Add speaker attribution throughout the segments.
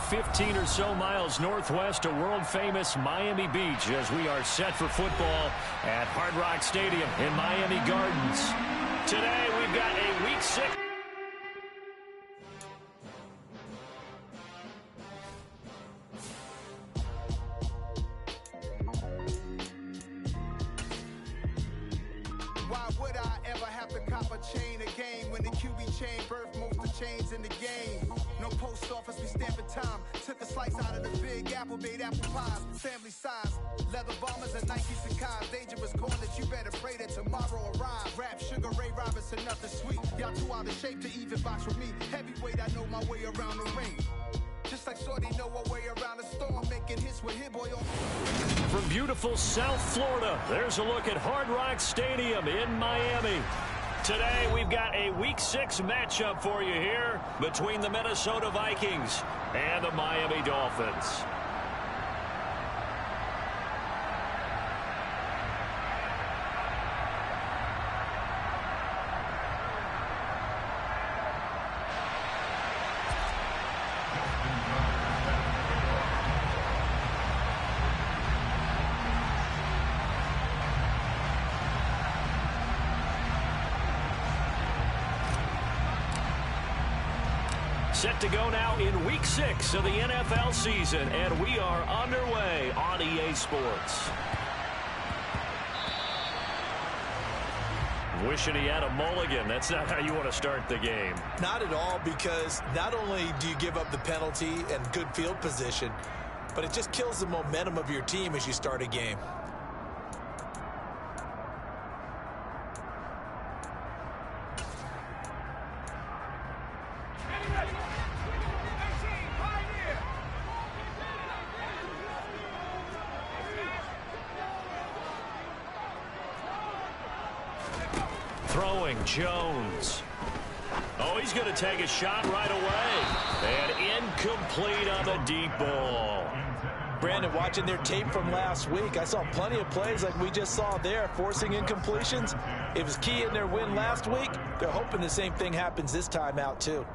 Speaker 1: 15 or so miles northwest of world-famous Miami Beach as we are set for football at Hard Rock Stadium in Miami Gardens. Today, we've got a Week 6.
Speaker 2: Why would I ever have to cop a chain a game when the QB chain birthed most of the chains in the game? No post office, we stamping time. Took a slice out of the big apple, made apple pies, family size. Leather bombers and Nike Sacai's. Dangerous corn that you better pray that tomorrow arrive. Rap, Sugar Ray Robinson, nothing sweet. Y'all too out of shape to even box with me. Heavyweight, I know my way around the ring. Just like Shorty know her way around the storm, making hits with Hit Boy on.
Speaker 1: From beautiful South Florida, there's a look at Hard Rock Stadium in Miami. Today, we've got a Week 6 matchup for you here between the Minnesota Vikings and the Miami Dolphins. Set to go now in Week 6 of the NFL season, and we are underway on EA Sports. Wishing he had a mulligan. That's not how you want to start the game.
Speaker 3: Not at all, because not only do you give up the penalty and good field position, but it just kills the momentum of your team as you start a game.
Speaker 1: Throwing Jones. Oh, he's going to take a shot right away. And incomplete on the deep ball.
Speaker 3: Brandon, watching their tape from last week, I saw plenty of plays like we just saw there, forcing incompletions. It was key in their win last week. They're hoping the same thing happens this time out, too.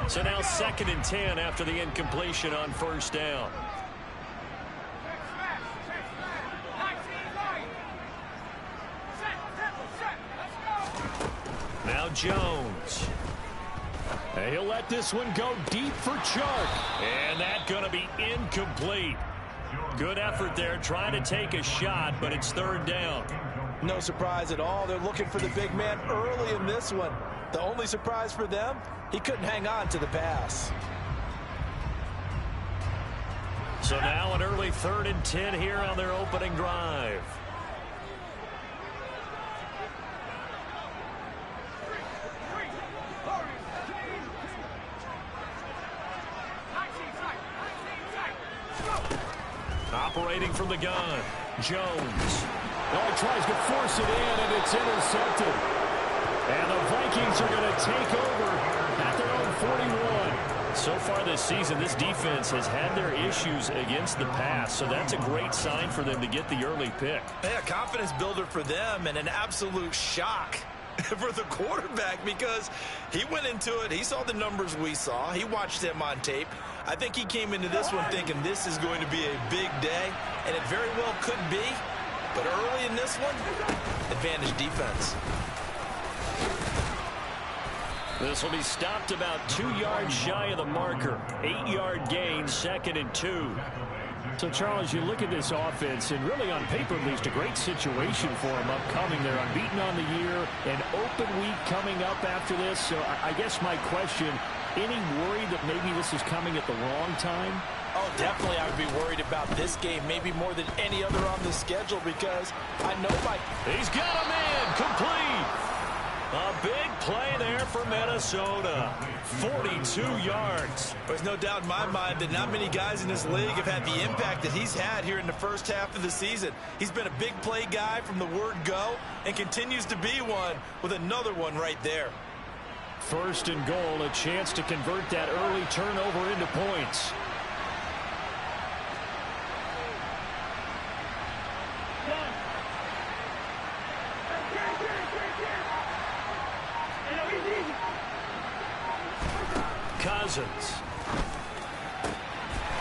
Speaker 1: So now 2nd and 10 after the incompletion on first down. Now Jones. And he'll let this one go deep for Chark. And that's going to be incomplete. Good effort there trying to take a shot, but it's 3rd down.
Speaker 3: No surprise at all. They're looking for the big man early in this one. The only surprise for them, he couldn't hang on to the pass.
Speaker 1: So now an early 3rd and 10 here on their opening drive. Operating from the gun, Jones.
Speaker 4: Oh, he tries to force it in, and it's intercepted.
Speaker 1: And the Vikings are going to take over at their own 41. So far this season, this defense has had their issues against the pass, so that's a great sign for them to get the early pick.
Speaker 3: Yeah, confidence builder for them, and an absolute shock for the quarterback, because he went into it, he saw the numbers we saw, he watched them on tape. I think he came into this one thinking this is going to be a big day, and it very well could be, but early in this one, advantage defense.
Speaker 1: This will be stopped about 2 yards shy of the marker. 8-yard gain, 2nd and 2.
Speaker 4: So, Charles, you look at this offense, and really on paper, at least, a great situation for them upcoming. They're unbeaten on the year, an open week coming up after this. So I guess my question, any worry that maybe this is coming at the wrong time?
Speaker 3: Oh, definitely I would be worried about this game, maybe more than any other on the schedule, because I know
Speaker 1: He's got a man, complete. A big play there for Minnesota. 42 yards.
Speaker 3: There's no doubt in my mind that not many guys in this league have had the impact that he's had here in the first half of the season. He's been a big play guy from the word go and continues to be one with another one right there.
Speaker 1: 1st and goal, a chance to convert that early turnover into points. Cousins.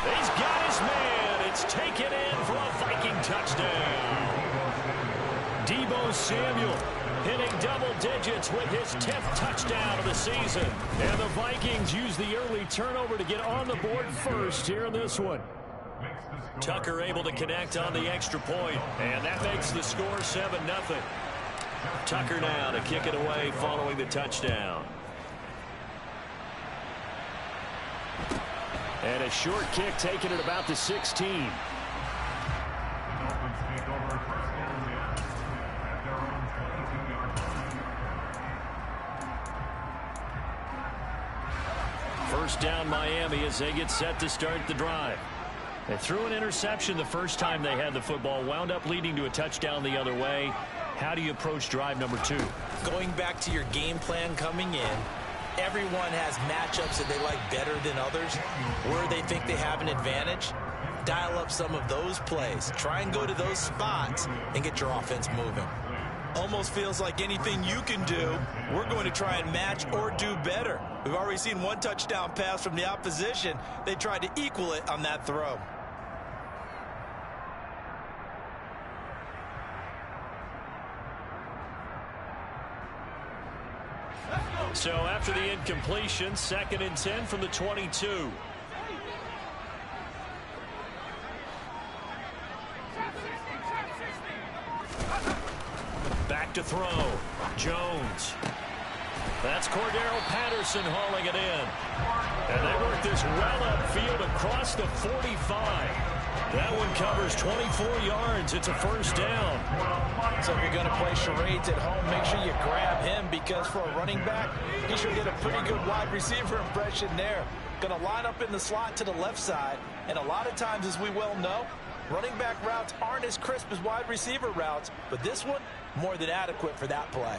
Speaker 1: He's got his man. It's taken in for a Viking touchdown. Deebo Samuel hitting double digits with his 10th touchdown of the season. And the Vikings use the early turnover to get on the board first here in this one. Tucker able to connect on the extra point, and that makes the score 7-0. Tucker now to kick it away following the touchdown. And a short kick taken at about the 16. First down Miami as they get set to start the drive. They threw an interception the first time they had the football, wound up leading to a touchdown the other way. How do you approach drive number 2?
Speaker 3: Going back to your game plan coming in, everyone has matchups that they like better than others. Where they think they have an advantage, dial up some of those plays. Try and go to those spots and get your offense moving. Almost feels like anything you can do, we're going to try and match or do better. We've already seen one touchdown pass from the opposition. They tried to equal it on that throw.
Speaker 1: So after the incompletion, 2nd and 10 from the 22. Back to throw. Jones. That's Cordero Patterson hauling it in. And they work this well upfield across the 45. That one covers 24 yards. It's a first down.
Speaker 3: So if you're going to play charades at home, make sure you grab him, because for a running back, he should get a pretty good wide receiver impression there. Going to line up in the slot to the left side. And a lot of times, as we well know, running back routes aren't as crisp as wide receiver routes, but this one, more than adequate for that play.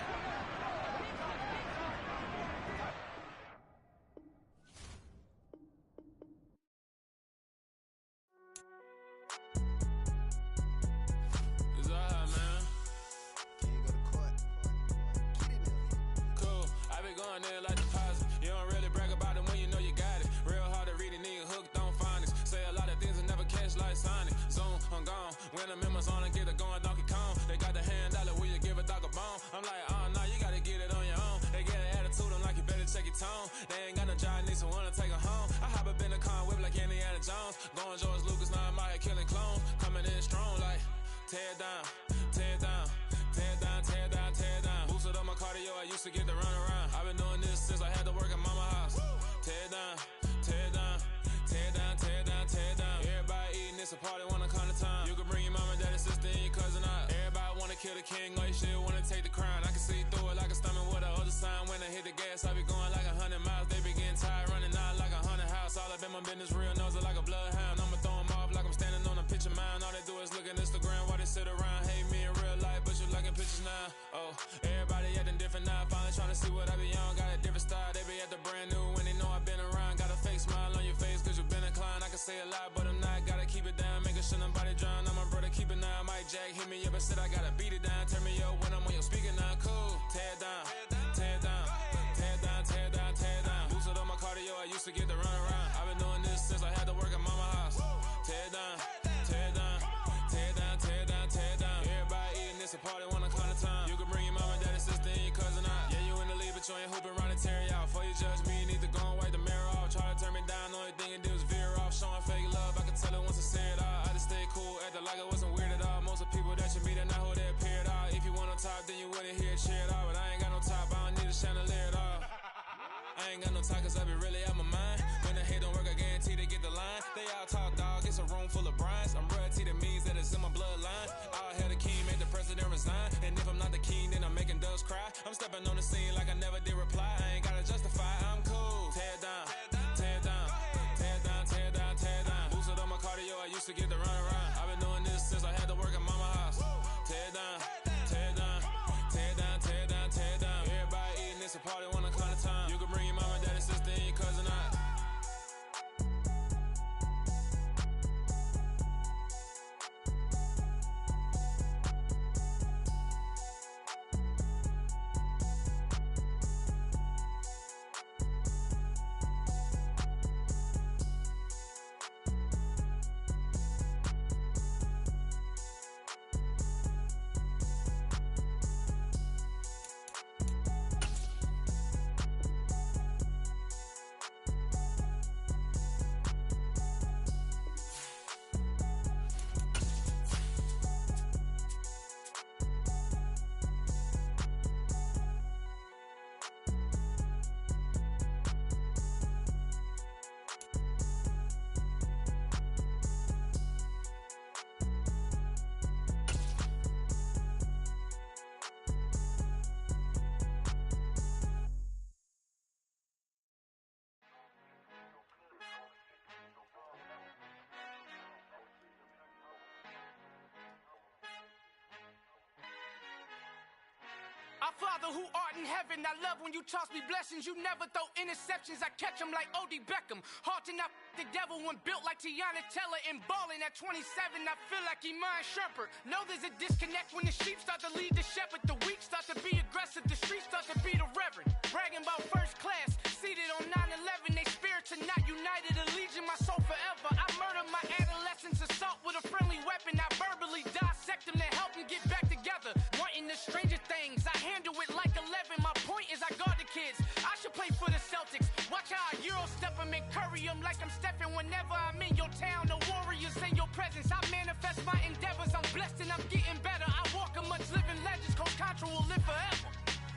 Speaker 5: Father who art in heaven, I love when you toss me blessings. You never throw interceptions, I catch them like O.D. Beckham. Hard to not the devil when built like Tiana Teller and balling at 27. I feel like Iman Shumpert. Know there's a disconnect when the sheep start to lead the shepherd. The weak start to be aggressive, the streets start to be the reverend. Bragging about first class, seated on 9/11. They spirits are not united, a legion, my soul forever. I murdered my adolescence, assault with a friendly weapon. I verbally dissect them to help them get back together. Wanting the stranger things, I handle it like 11. My point is I guard the kids. I should play for the Celtics. Watch how I Euro step them and curry them like I'm stepping. Whenever I'm in your town, the warriors in your presence. I manifest my endeavors. I'm blessed and I'm getting better. I walk amongst living legends. Coach Contra will live forever.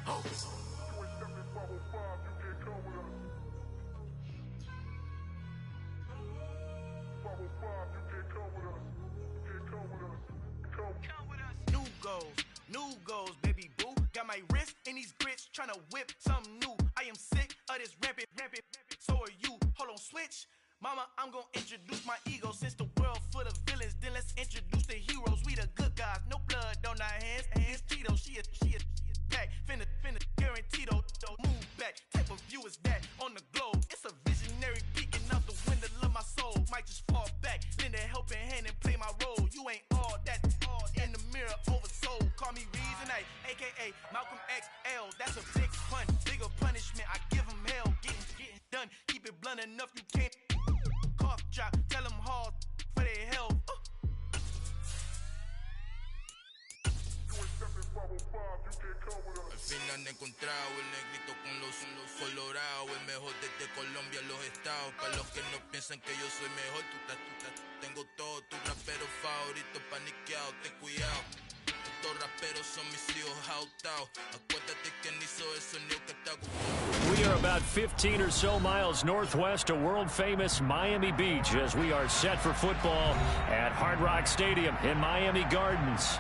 Speaker 5: Oh. New goals, baby boo. Got my wrist in these grits, tryna whip something new. I am sick of this rampant. So are you. Hold on, switch. Mama, I'm gonna introduce my ego. Since the world full of villains, then let's introduce the heroes. We the good guys, no blood on our hands. Hands Tito, she is back. Finna, guaranteed. Move back. Type of view is that on the globe? It's a visionary peeking out the window of my soul. Might just fall back, lend a helping hand and play my role. You ain't all that. In the mirror, oversold. Call me Reason A, a.k.a. Malcolm XL. That's a big pun, bigger punishment. I give him hell, getting done. Keep it blunt enough, you can't. Cough drop, tell them hard for their health.
Speaker 6: Al fin han encontrado el negrito con los colorados, el mejor desde Colombia, los estados. Para los que no piensan que yo soy mejor, tengo todo, tu rapero favorito paniqueado, ten cuidado. Estos raperos son mis hijos jautados. Acuérdate que ni hizo el sonido que está.
Speaker 4: We are about 15 or so miles northwest of world-famous Miami Beach as we are set for football at Hard Rock Stadium in Miami Gardens.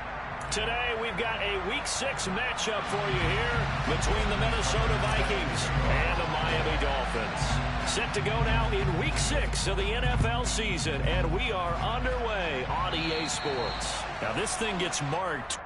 Speaker 1: Today, we've got a Week 6 matchup for you here between the Minnesota Vikings and the Miami Dolphins. Set to go now in Week 6 of the NFL season, and we are underway on EA Sports. Now, this thing gets marked.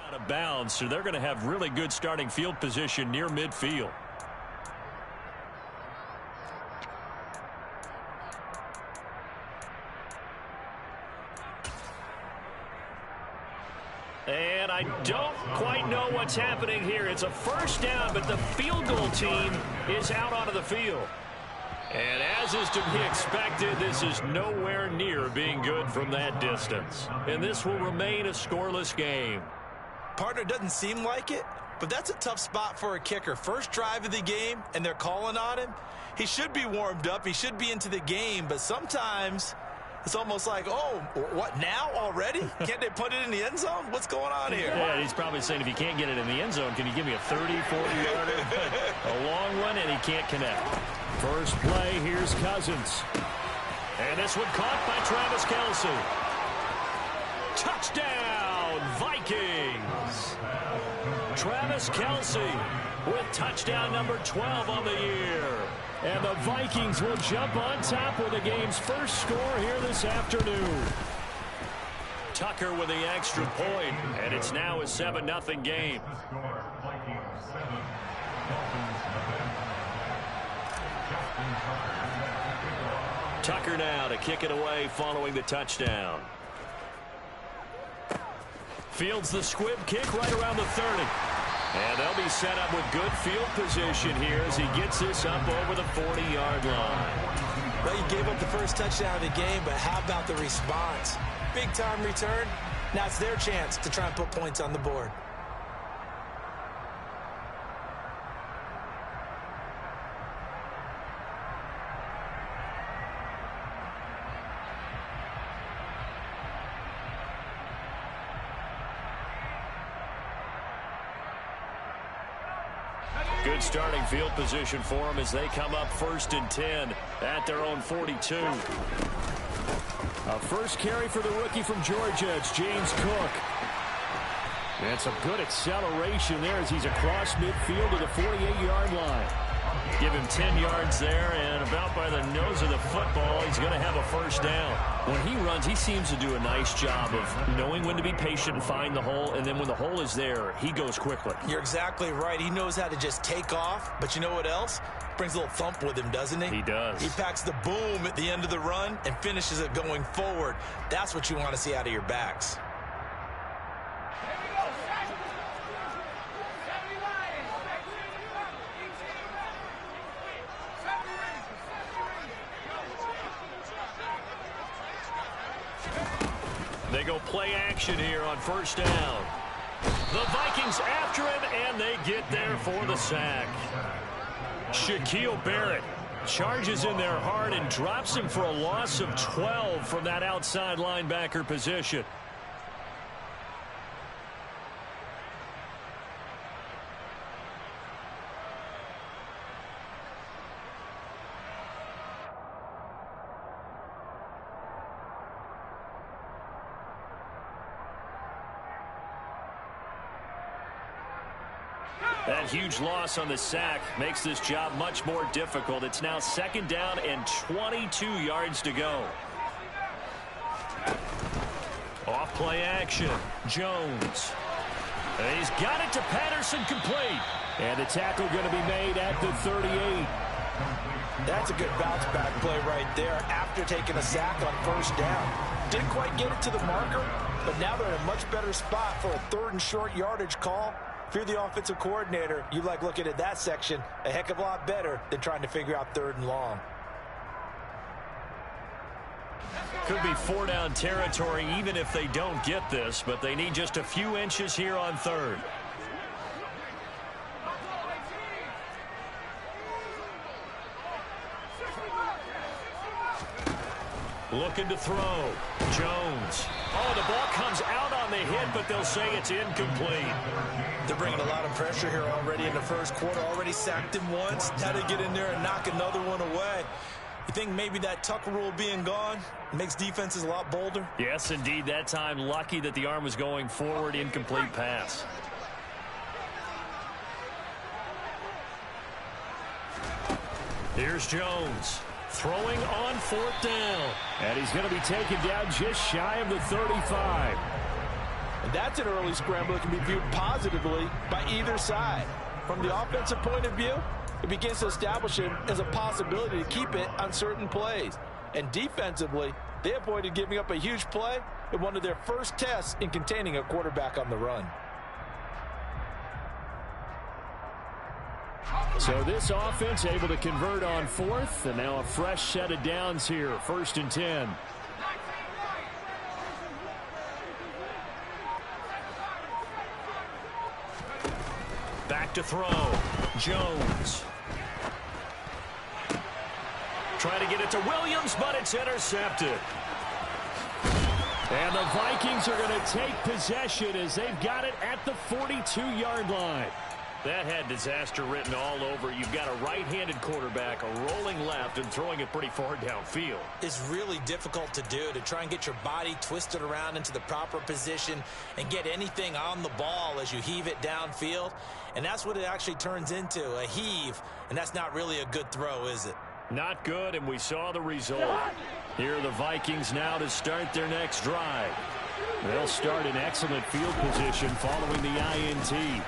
Speaker 4: Out of bounds, so they're going to have really good starting field position near midfield. And I don't quite know what's happening here. It's a first down, but the field goal team is out onto the field. And as is to be expected, this is nowhere near being good from that distance. And this will remain a scoreless game.
Speaker 3: Partner, doesn't seem like it, but that's a tough spot for a kicker. First drive of the game, and they're calling on him. He should be warmed up. He should be into the game, but sometimes it's almost like, oh, what, now already? Can't they put it in the end zone? What's going on here?
Speaker 4: Yeah, he's probably saying, if you can't get it in the end zone, can you give me a 30, 40-yarder? A long one, and he can't connect. First play, here's Cousins. And this one caught by Travis Kelce. Touchdown, Vikings! Travis Kelce with touchdown number 12 on the year. And the Vikings will jump on top with the game's first score here this afternoon. Tucker with the extra point, and it's now a 7-0 game. Tucker now to kick it away following the touchdown. Fields the squib kick right around the 30.
Speaker 1: And they'll be set up with good field position here as he gets this up over the 40-yard line.
Speaker 3: Well, you gave up the first touchdown of the game, but how about the response? Big-time return. Now it's their chance to try and put points on the board.
Speaker 1: Good starting field position for them as they come up 1st and 10 at their own 42. A first carry for the rookie from Georgia. It's James Cook. And some good acceleration there as he's across midfield to the 48-yard line. Give him 10 yards there, and about by the nose of the football, he's going to have a first down. When he runs, he seems to do a nice job of knowing when to be patient and find the hole, and then when the hole is there, he goes quickly.
Speaker 3: You're exactly right. He knows how to just take off, but you know what else? Brings a little thump with him, doesn't he?
Speaker 1: He does.
Speaker 3: He packs the boom at the end of the run and finishes it going forward. That's what you want to see out of your backs.
Speaker 1: They go play action here on first down. The Vikings after him, and they get there for the sack. Shaquille Barrett charges in there hard and drops him for a loss of 12 from that outside linebacker position. That huge loss on the sack makes this job much more difficult. It's now 2nd down and 22 yards to go. Off play action. Jones. And he's got it to Patterson, complete. And the tackle going to be made at the 38.
Speaker 3: That's a good bounce back play right there after taking a sack on first down. Didn't quite get it to the marker, but now they're in a much better spot for a 3rd and short yardage call. If you're the offensive coordinator, you like looking at that section a heck of a lot better than trying to figure out 3rd and long.
Speaker 1: Could be 4-down territory even if they don't get this, but they need just a few inches here on 3rd. Looking to throw. Jones. Oh, the ball comes out on the hit, but they'll say it's incomplete.
Speaker 3: They're bringing a lot of pressure here already in the first quarter. Already sacked him once. Now to get in there and knock another one away. You think maybe that Tucker rule being gone makes defenses a lot bolder?
Speaker 1: Yes, indeed. That time, lucky that the arm was going forward. Incomplete pass. Here's Jones. Throwing on 4th down. And he's going to be taken down just shy of the 35.
Speaker 3: And that's an early scramble that can be viewed positively by either side. From the offensive point of view, it begins to establish him as a possibility to keep it on certain plays. And defensively, they avoided giving up a huge play in one of their first tests in containing a quarterback on the run.
Speaker 4: So this offense able to convert on 4th, and now a fresh set of downs here, 1st and 10.
Speaker 1: Back to throw. Jones. Trying to get it to Williams, but it's intercepted.
Speaker 4: And the Vikings are going to take possession as they've got it at the 42-yard line.
Speaker 1: That had disaster written all over. You've got a right-handed quarterback, a rolling left, and throwing it pretty far downfield.
Speaker 3: It's really difficult to do, to try and get your body twisted around into the proper position and get anything on the ball as you heave it downfield. And that's what it actually turns into, a heave. And that's not really a good throw, is it?
Speaker 1: Not good, and we saw the result. Here are the Vikings now to start their next drive. They'll start in excellent field position following the INT.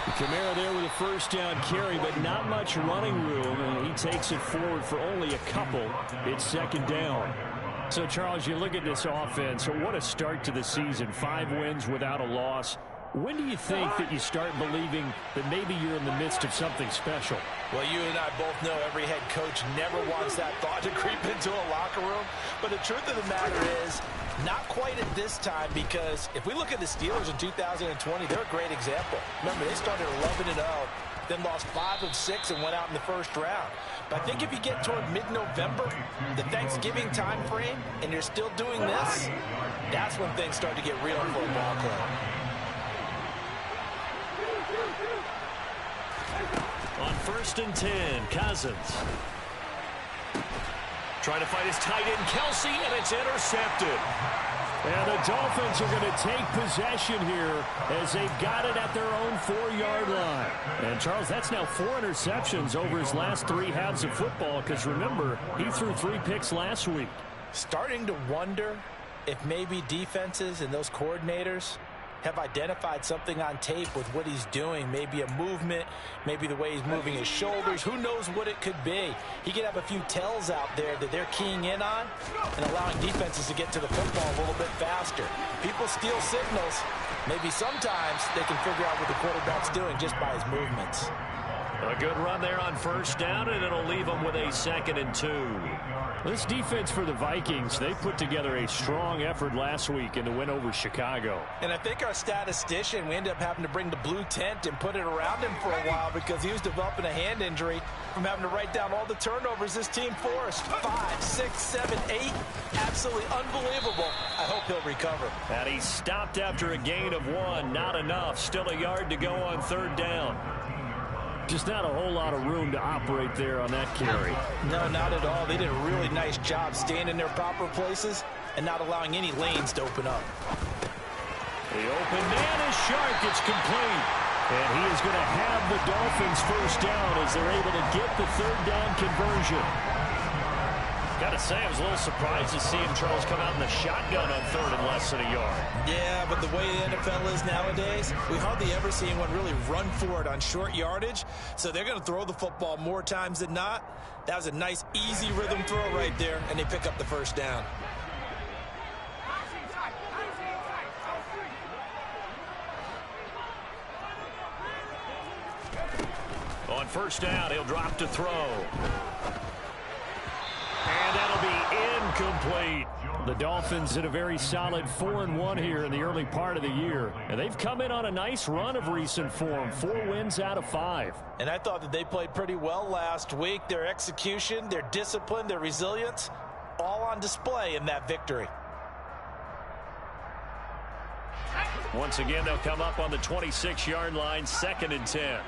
Speaker 1: Kamara there with a first down carry, but not much running room, and he takes it forward for only a couple. It's 2nd down. So, Charles, you look at this offense, so what a start to the season. 5 wins without a loss.
Speaker 4: When do you think that you start believing that maybe you're in the midst of something special?
Speaker 3: Well, you and I both know every head coach never wants that thought to creep into a locker room. But the truth of the matter is, not quite at this time, because if we look at the Steelers in 2020, they're a great example. Remember, they started 11-0, then lost 5 of 6 and went out in the first round. But I think if you get toward mid-November, the Thanksgiving time frame, and you're still doing this, that's when things start to get real for a ball club.
Speaker 1: On 1st and 10, Cousins. Trying to fight his tight end, Kelsey, and it's intercepted.
Speaker 4: And the Dolphins are going to take possession here as they've got it at their own 4-yard line. And, Charles, that's now 4 interceptions over his last 3 halves of football because, remember, he threw 3 picks last week.
Speaker 3: Starting to wonder if maybe defenses and those coordinators have identified something on tape with what he's doing. Maybe a movement, maybe the way he's moving his shoulders. Who knows what it could be? He could have a few tells out there that they're keying in on and allowing defenses to get to the football a little bit faster. People steal signals. Maybe sometimes they can figure out what the quarterback's doing just by his movements.
Speaker 1: A good run there on 1st down, and it'll leave them with a 2nd and 2.
Speaker 4: This defense for the Vikings, they put together a strong effort last week in the win over Chicago.
Speaker 3: And I think our statistician, we ended up having to bring the blue tent and put it around him for a while because he was developing a hand injury from having to write down all the turnovers this team forced. 5, 6, 7, 8. Absolutely unbelievable. I hope he'll recover.
Speaker 1: And he stopped after a gain of 1. Not enough. Still a yard to go on 3rd down.
Speaker 4: Just not a whole lot of room to operate there on that carry.
Speaker 3: No, not at all. They did a really nice job staying in their proper places and not allowing any lanes to open up.
Speaker 1: The open man is sharp. It's complete. And he is going to have the Dolphins 1st down as they're able to get the 3rd down conversion. Got to say, I was a little surprised to see him, Charles, come out in the shotgun on 3rd and less than a yard.
Speaker 3: Yeah, but the way the NFL is nowadays, we hardly ever see anyone really run for it on short yardage. So they're going to throw the football more times than not. That was a nice, easy rhythm throw right there, and they pick up the 1st down.
Speaker 1: On 1st down, he'll drop to throw. And that'll be incomplete.
Speaker 4: The Dolphins did a very solid 4-1 here in the early part of the year. And they've come in on a nice run of recent form. 4 wins out of 5.
Speaker 3: And I thought that they played pretty well last week. Their execution, their discipline, their resilience, all on display in that victory.
Speaker 1: Once again, they'll come up on the 26-yard line, 2nd and 10.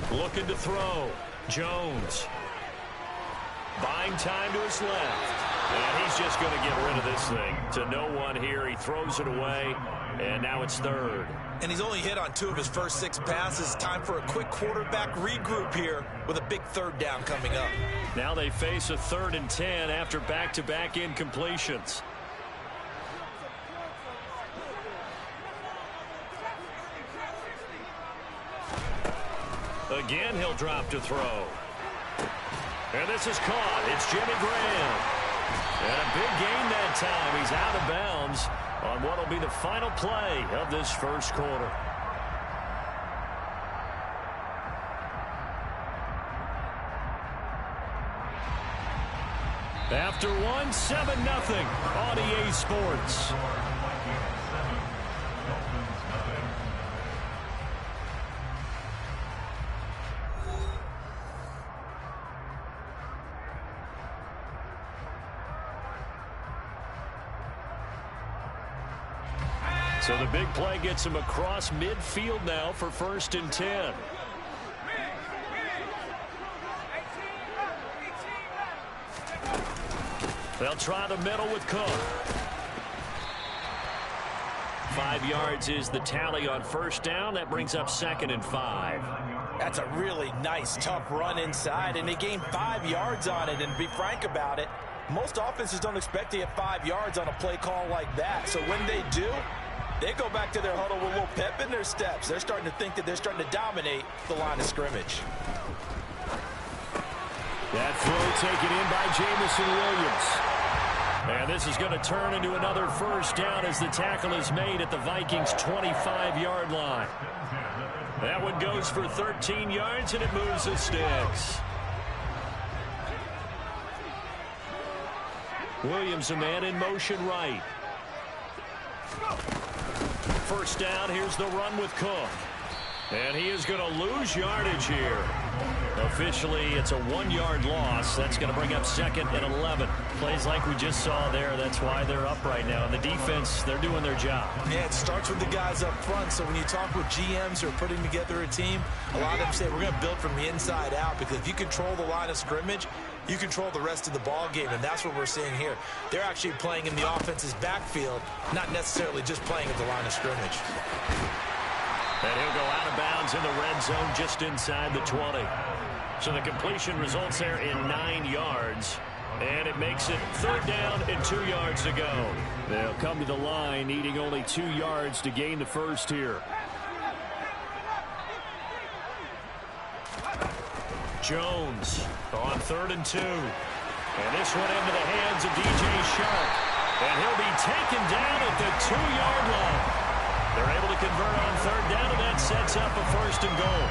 Speaker 1: Looking to throw. Jones. Buying time to his left. And he's just going to get rid of this thing. To no one here. He throws it away. And now it's 3rd.
Speaker 3: And he's only hit on 2 of his first 6 passes. Time for a quick quarterback regroup here with a big 3rd down coming up.
Speaker 1: Now they face a 3rd and 10 after back-to-back incompletions. Again, he'll drop to throw. And this is caught. It's Jimmy Graham. And a big gain that time. He's out of bounds on what will be the final play of this 1st quarter. After 1, 7-0 on EA Sports. So the big play gets him across midfield now for 1st and 10. They'll try the middle with Cook. 5 yards is the tally on 1st down. That brings up 2nd and 5.
Speaker 3: That's a really nice, tough run inside, and they gained 5 yards on it. And to be frank about it, most offenses don't expect to get 5 yards on a play call like that. So when they do, They go back to their huddle with a little pep in their steps. They're starting to think that they're starting to dominate the line of scrimmage.
Speaker 4: That throw taken in by Jamison Williams. And this is going to turn into another first down as the tackle is made at the Vikings' 25-yard line. That one goes for 13 yards, and it moves the sticks. Williams, a man in motion right. First down, here's the run with Cook. And he is going to lose yardage here. Officially, it's a 1-yard loss. That's going to bring up 2nd and 11. Plays like we just saw there. That's why they're up right now. And the defense, they're doing their job.
Speaker 3: Yeah, it starts with the guys up front. So when you talk with GMs who are putting together a team, a lot of them say we're going to build from the inside out, because if you control the line of scrimmage, you control the rest of the ball game, and that's what we're seeing here. They're actually playing in the offense's backfield, not necessarily just playing at the line of scrimmage.
Speaker 1: And he'll go out of bounds in the red zone just inside the 20. So the completion results there in 9 yards. And it makes it 3rd down and 2 yards to go. They'll come to the line needing only 2 yards to gain the first here. Jones on 3rd and 2. And this one into the hands of DJ Shark. And he'll be taken down at the 2-yard line. They're able to convert on 3rd down, and that sets up a 1st and goal.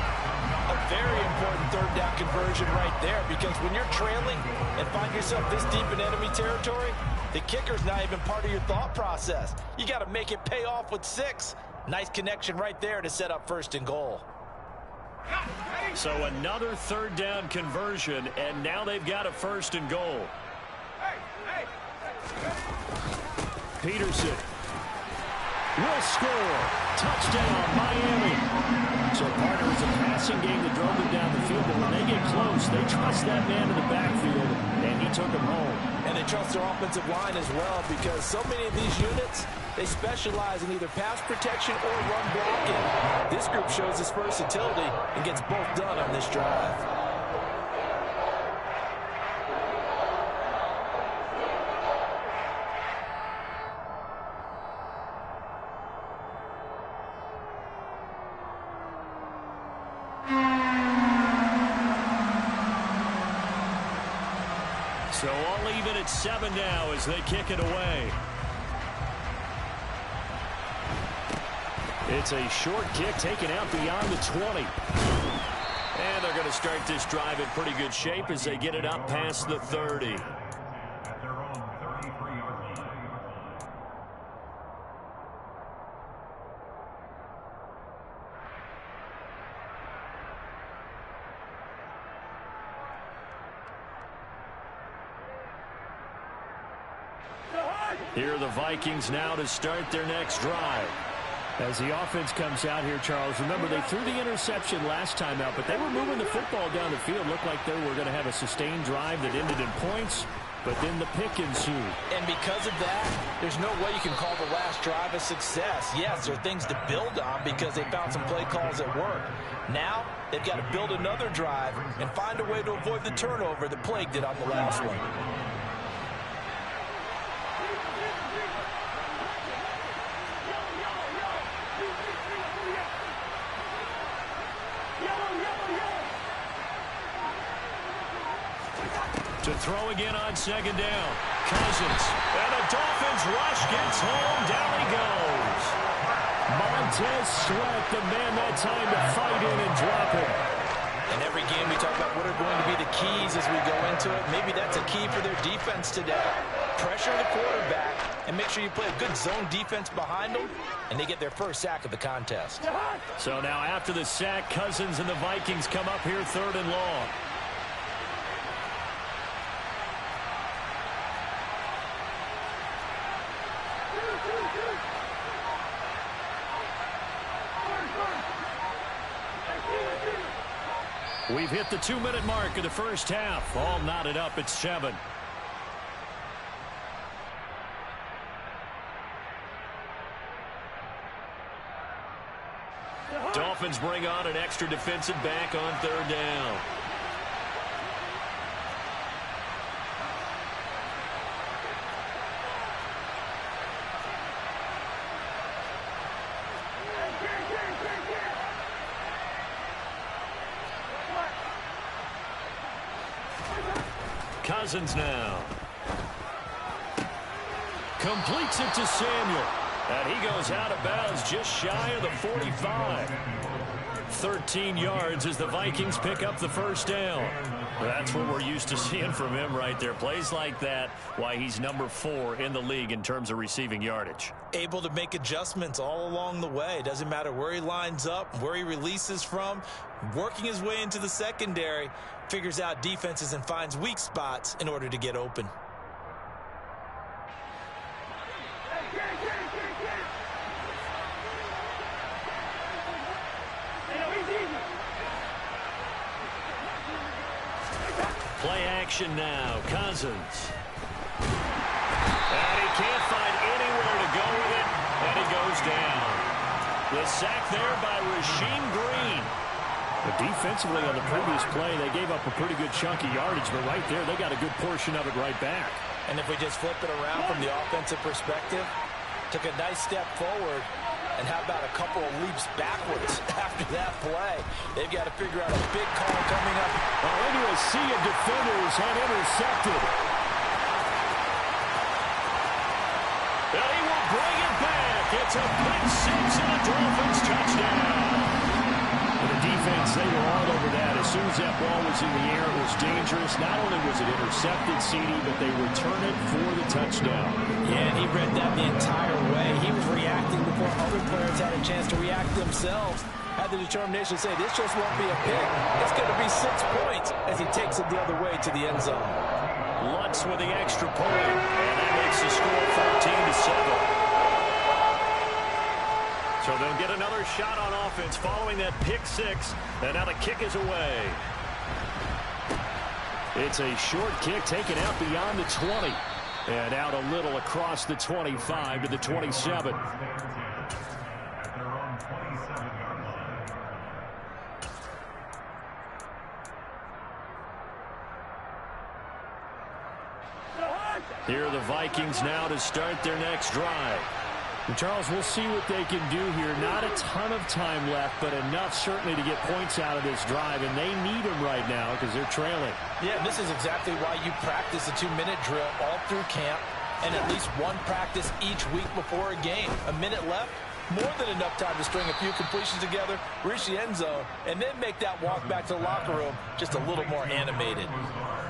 Speaker 3: A very important 3rd down conversion right there, because when you're trailing and find yourself this deep in enemy territory, the kicker's not even part of your thought process. You got to make it pay off with 6. Nice connection right there to set up 1st and goal.
Speaker 1: So another 3rd down conversion, and now they've got a 1st and goal. Peterson will score. Touchdown, Miami. So, partner, it's a passing game that drove them down the field, but when they get close, they trust that man in the backfield, and he took them home.
Speaker 3: And they trust their offensive line as well, because so many of these units, they specialize in either pass protection or run blocking. This group shows its versatility and gets both done on this drive.
Speaker 1: So I'll leave it at 7 now as they kick it away. It's a short kick taken out beyond the 20. And they're going to start this drive in pretty good shape as they get it up past the 30. Here are the Vikings now to start their next drive.
Speaker 4: As the offense comes out here, Charles, remember they threw the interception last time out, but they were moving the football down the field. Looked like they were going to have a sustained drive that ended in points, but then the pick ensued.
Speaker 3: And because of that, there's no way you can call the last drive a success. Yes, there are things to build on because they found some play calls that work. Now, they've got to build another drive and find a way to avoid the turnover that plagued it on the last one.
Speaker 1: To throw again on 2nd down. Cousins. And the Dolphins rush gets home. Down he goes. Montez Sweat, the man that time to fight in and drop it.
Speaker 3: In every game we talk about what are going to be the keys as we go into it. Maybe that's a key for their defense today. Pressure the quarterback and make sure you play a good zone defense behind them, and they get their first sack of the contest.
Speaker 1: So now after the sack, Cousins and the Vikings come up here 3rd and long. We've hit the 2-minute mark of the first half. All knotted up at 7. Dolphins bring on an extra defensive back on 3rd down. Cousins now. Completes it to Samuel. And he goes out of bounds just shy of the 45. 13 yards as the Vikings pick up the first down. That's what we're used to seeing from him right there. Plays like that, why he's number 4 in the league in terms of receiving yardage.
Speaker 3: Able to make adjustments all along the way. Doesn't matter where he lines up, where he releases from. Working his way into the secondary, figures out defenses and finds weak spots in order to get open.
Speaker 1: Play action now. Cousins. And he can't find anywhere to go with it, and he goes down. The sack there by Rasheem Green.
Speaker 4: But defensively on the previous play, they gave up a pretty good chunk of yardage, but right there, they got a good portion of it right back.
Speaker 3: And if we just flip it around from the offensive perspective, took a nice step forward, and how about a couple of leaps backwards after that play? They've got to figure out a big call coming up.
Speaker 4: Into a sea of defenders and intercepted.
Speaker 1: And he will bring it back. It's a pick 6 and a Dolphins touchdown.
Speaker 4: And the defense, they were all over that. As soon as that ball was in the air, it was dangerous. Not only was it intercepted, CD, but they return it for the touchdown.
Speaker 3: Yeah, and he read that the entire way. He was reacting before other players had a chance to react themselves. Had the determination to say, this just won't be a pick. It's going to be 6 points as he takes it the other way to the end zone.
Speaker 1: Lutz with the extra point, and that makes the score 14-7. So they'll get another shot on offense following that pick 6, and now the kick is away.
Speaker 4: It's a short kick taken out beyond the 20, and out a little across the 25 to the 27.
Speaker 1: Here are the Vikings now to start their next drive.
Speaker 4: And Charles, we'll see what they can do here. Not a ton of time left, but enough certainly to get points out of this drive, and they need them right now because they're trailing.
Speaker 3: Yeah, this is exactly why you practice a 2-minute drill all through camp and at least one practice each week before a game. A minute left, more than enough time to string a few completions together, reach the end zone, and then make that walk back to the locker room just a little more animated.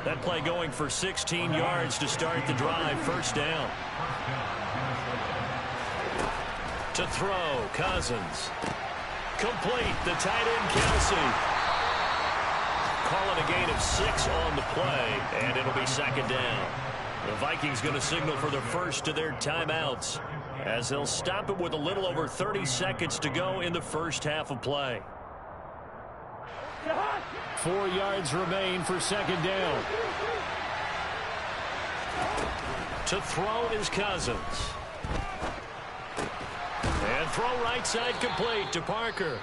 Speaker 1: That play going for 16 yards to start the drive. First down. To throw, Cousins. Complete, the tight end, Kelsey. Calling a gain of 6 on the play, and it'll be second down. The Vikings going to signal for the first of their timeouts as they'll stop it with a little over 30 seconds to go in the first half of play.
Speaker 4: 4 yards remain for second down.
Speaker 1: To throw is Cousins. And throw right side complete to Parker.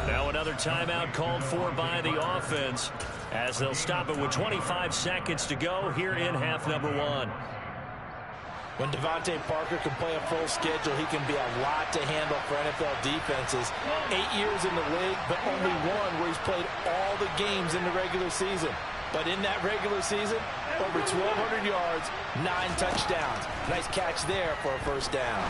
Speaker 1: Now another timeout called for by the offense as they'll stop it with 25 seconds to go here in half number 1.
Speaker 3: When Devontae Parker can play a full schedule, he can be a lot to handle for NFL defenses. 8 years in the league, but only one where he's played all the games in the regular season. But in that regular season, over 1,200 yards, 9 touchdowns. Nice catch there for a first down.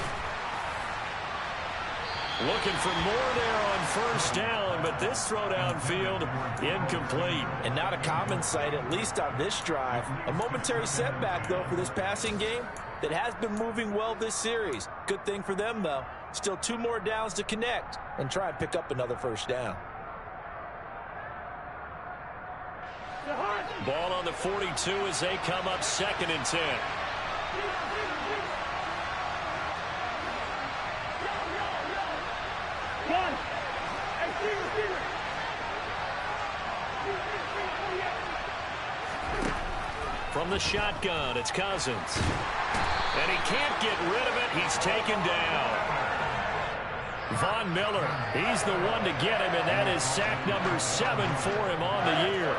Speaker 1: Looking for more there on first down, but this throw downfield incomplete.
Speaker 3: And not a common sight, at least on this drive. A momentary setback, though, for this passing game that has been moving well this series. Good thing for them, though. Still 2 more downs to connect and try and pick up another first down.
Speaker 1: Ball on the 42 as they come up 2nd and 10. From the shotgun, it's Cousins. And he can't get rid of it. He's taken down. Von Miller, he's the one to get him, and that is sack number 7 for him on the year.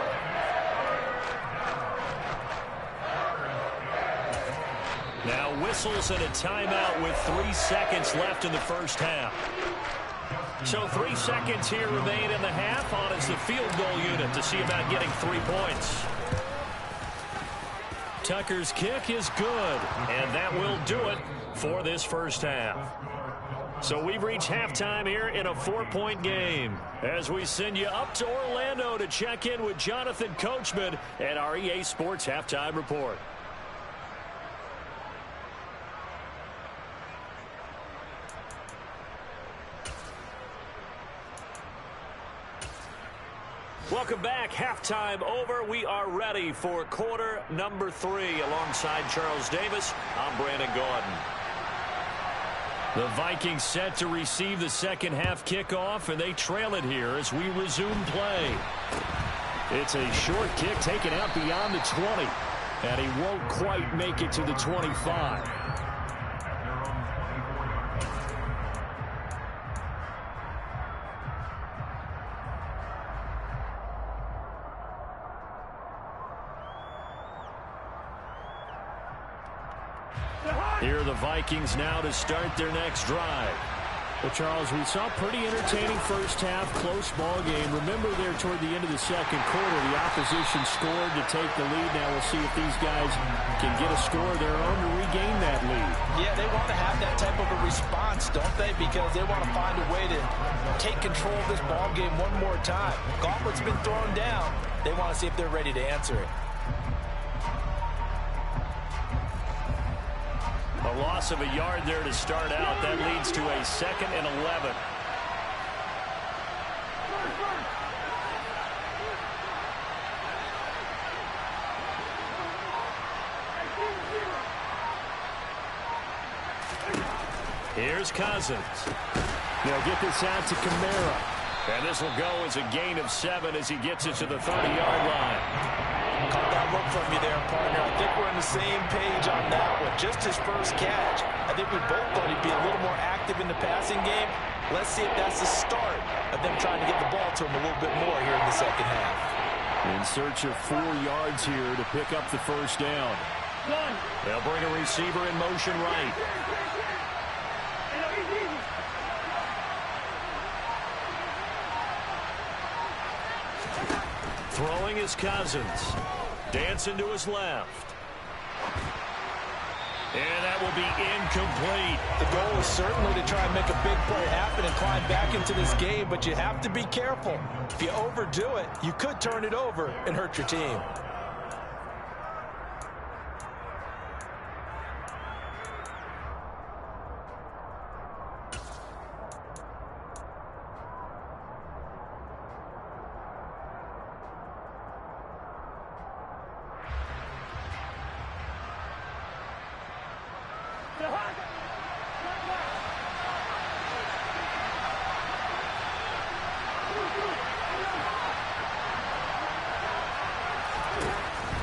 Speaker 1: Now whistles and a timeout with 3 seconds left in the first half. So 3 seconds here remain in the half on as the field goal unit to see about getting 3 points. Tucker's kick is good, and that will do it for this first half. So we've reached halftime here in a 4-point game as we send you up to Orlando to check in with Jonathan Coachman at our EA Sports Halftime Report. Welcome back. Halftime over. We are ready for quarter number 3. Alongside Charles Davis, I'm Brandon Gaudin. The Vikings set to receive the second half kickoff, and they trail it here as we resume play. It's a short kick taken out beyond the 20, and he won't quite make it to the 25. Here are the Vikings now to start their next drive.
Speaker 4: Well, Charles, we saw pretty entertaining first half, close ball game. Remember there toward the end of the second quarter, the opposition scored to take the lead. Now we'll see if these guys can get a score of their own to regain that lead.
Speaker 3: Yeah, they want to have that type of a response, don't they? Because they want to find a way to take control of this ball game one more time. Gauntlet's been thrown down. They want to see if they're ready to answer it.
Speaker 1: A loss of a yard there to start out. That leads to a 2nd and 11. Here's Cousins.
Speaker 4: They'll get this out to Kamara.
Speaker 1: And this will go as a gain of 7 as he gets it to the 30-yard line.
Speaker 3: Caught that look from you there, partner. I think we're on the same page on that one. Just his first catch. I think we both thought he'd be a little more active in the passing game. Let's see if that's the start of them trying to get the ball to him a little bit more here in the second half.
Speaker 4: In search of 4 yards here to pick up the first down.
Speaker 1: They'll bring a receiver in motion right. Throwing is Cousins. Dancing to his left. And that will be incomplete.
Speaker 3: The goal is certainly to try and make a big play happen and climb back into this game, but you have to be careful. If you overdo it, you could turn it over and hurt your team.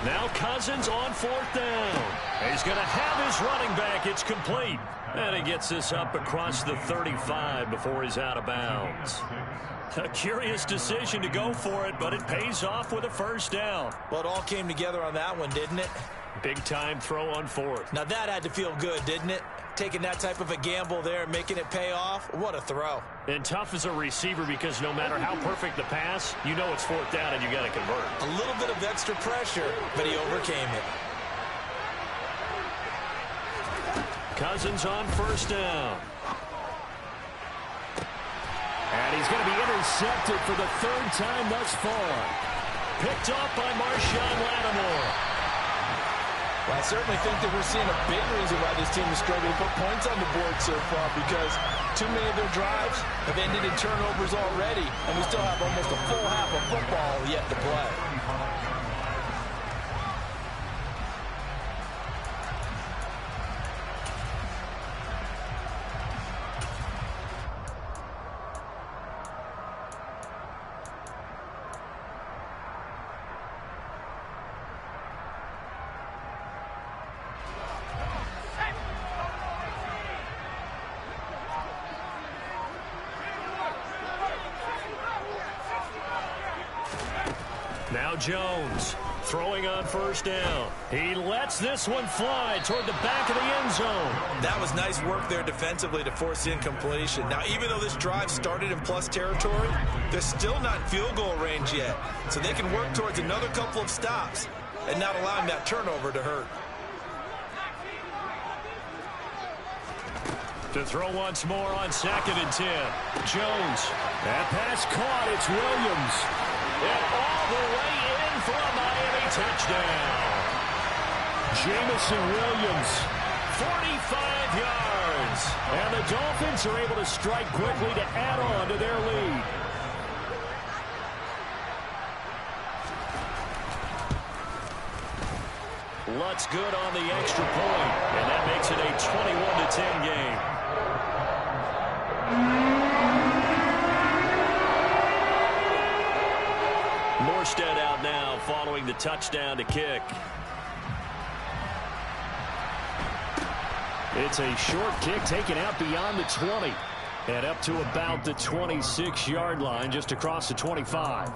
Speaker 1: Now Cousins on 4th down. He's going to have his running back. It's complete. And he gets this up across the 35 before he's out of bounds. A curious decision to go for it, but it pays off with a first down.
Speaker 3: Well, it all came together on that one, didn't it?
Speaker 1: Big-time throw on 4th.
Speaker 3: Now that had to feel good, didn't it? Taking that type of a gamble there, making it pay off. What a throw.
Speaker 1: And tough as a receiver because no matter how perfect the pass, you know it's 4th down and you got to convert.
Speaker 3: A little bit of extra pressure, but he overcame it.
Speaker 1: Cousins on 1st down.
Speaker 4: And he's going to be intercepted for the 3rd time thus far.
Speaker 1: Picked up by Marshawn Lattimore.
Speaker 3: Well, I certainly think that we're seeing a big reason why this team is struggling to put points on the board so far, because too many of their drives have ended in turnovers already, and we still have almost a full half of football yet to play.
Speaker 1: Now Jones throwing on 1st down. He lets this one fly toward the back of the end zone.
Speaker 3: That was nice work there defensively to force incompletion. Now, even though this drive started in plus territory, they're still not in field goal range yet. So they can work towards another couple of stops. and not allowing that turnover to hurt.
Speaker 1: To throw once more on 2nd and 10. Jones. That pass caught. It's Williams. And all the way in for a Miami touchdown. Jamison Williams, 45 yards. And the Dolphins are able to strike quickly to add on to their lead. Lutz good on the extra point. And that makes it a 21-10 game. Morstead out now following the touchdown to kick. It's a short kick taken out beyond the 20 and up to about the 26-yard line, just across the 25.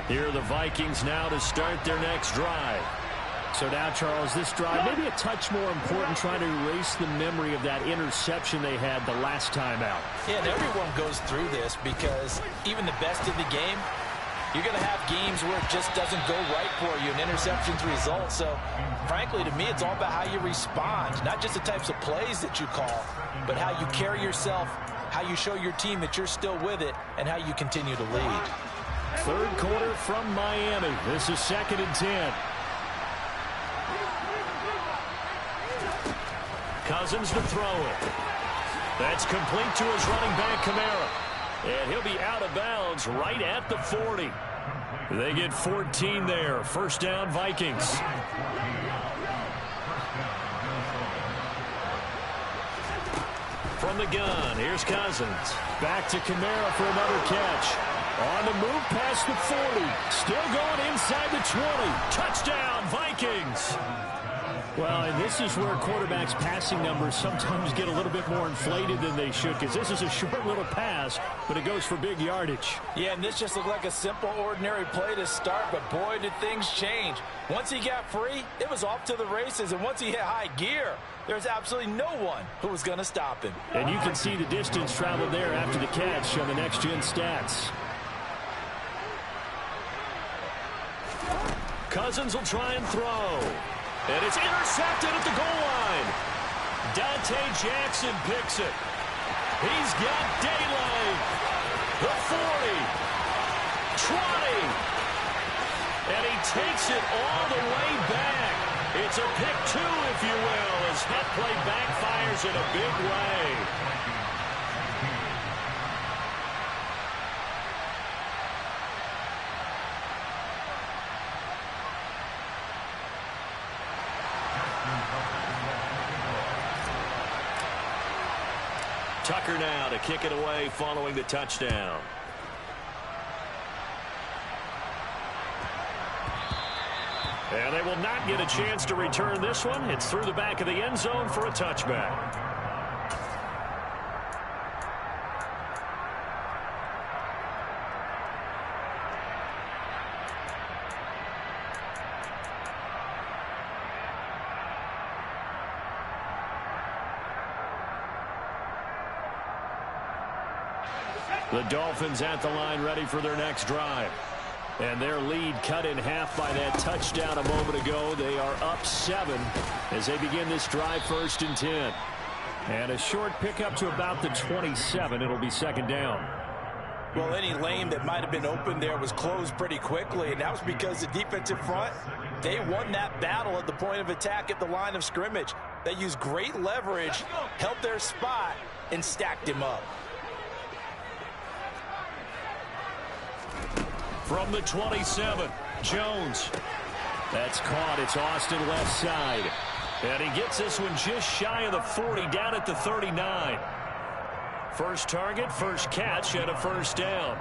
Speaker 1: Here are the Vikings now to start their next drive.
Speaker 4: So now, Charles, this drive maybe a touch more important, trying to erase the memory of that interception they had the last time out.
Speaker 3: Yeah, and everyone goes through this because even the best in the game, you're going to have games where it just doesn't go right for you, and interceptions result. So, frankly, to me, it's all about how you respond, not just the types of plays that you call, but how you carry yourself, how you show your team that you're still with it, and how you continue to lead.
Speaker 1: Third quarter from Miami. This is 2nd and 10. Cousins to throw it. That's complete to his running back, Kamara. And he'll be out of bounds right at the 40. They get 14 there. First down, Vikings. From the gun, here's Cousins. Back to Kamara for another catch. On the move past the 40. Still going inside the 20. Touchdown, Vikings.
Speaker 4: Well, and this is where quarterbacks' passing numbers sometimes get a little bit more inflated than they should, because this is a short little pass, but it goes for big yardage.
Speaker 3: Yeah, and this just looked like a simple, ordinary play to start, but boy, did things change. Once he got free, it was off to the races, and once he hit high gear, there's absolutely no one who was going to stop him.
Speaker 4: And you can see the distance traveled there after the catch on the next-gen stats.
Speaker 1: Cousins will try and throw. And it's intercepted at the goal line. Dante Jackson picks it. He's got daylight. The 40. 20. And he takes it all the way back. It's a pick two, if you will, as that play backfires in a big way. Tucker now to kick it away following the touchdown. And they will not get a chance to return this one. It's through the back of the end zone for a touchback. The Dolphins at the line ready for their next drive. And their lead cut in half by that touchdown a moment ago. They are up 7 as they begin this drive, 1st and 10. And a short pickup to about the 27. It'll be 2nd down.
Speaker 3: Well, any lane that might have been open there was closed pretty quickly, and that was because the defensive front, they won that battle at the point of attack at the line of scrimmage. They used great leverage, held their spot, and stacked him up.
Speaker 1: From the 27, Jones. That's caught. It's Austin left side. And he gets this one just shy of the 40, down at the 39. First target, first catch, and a first down.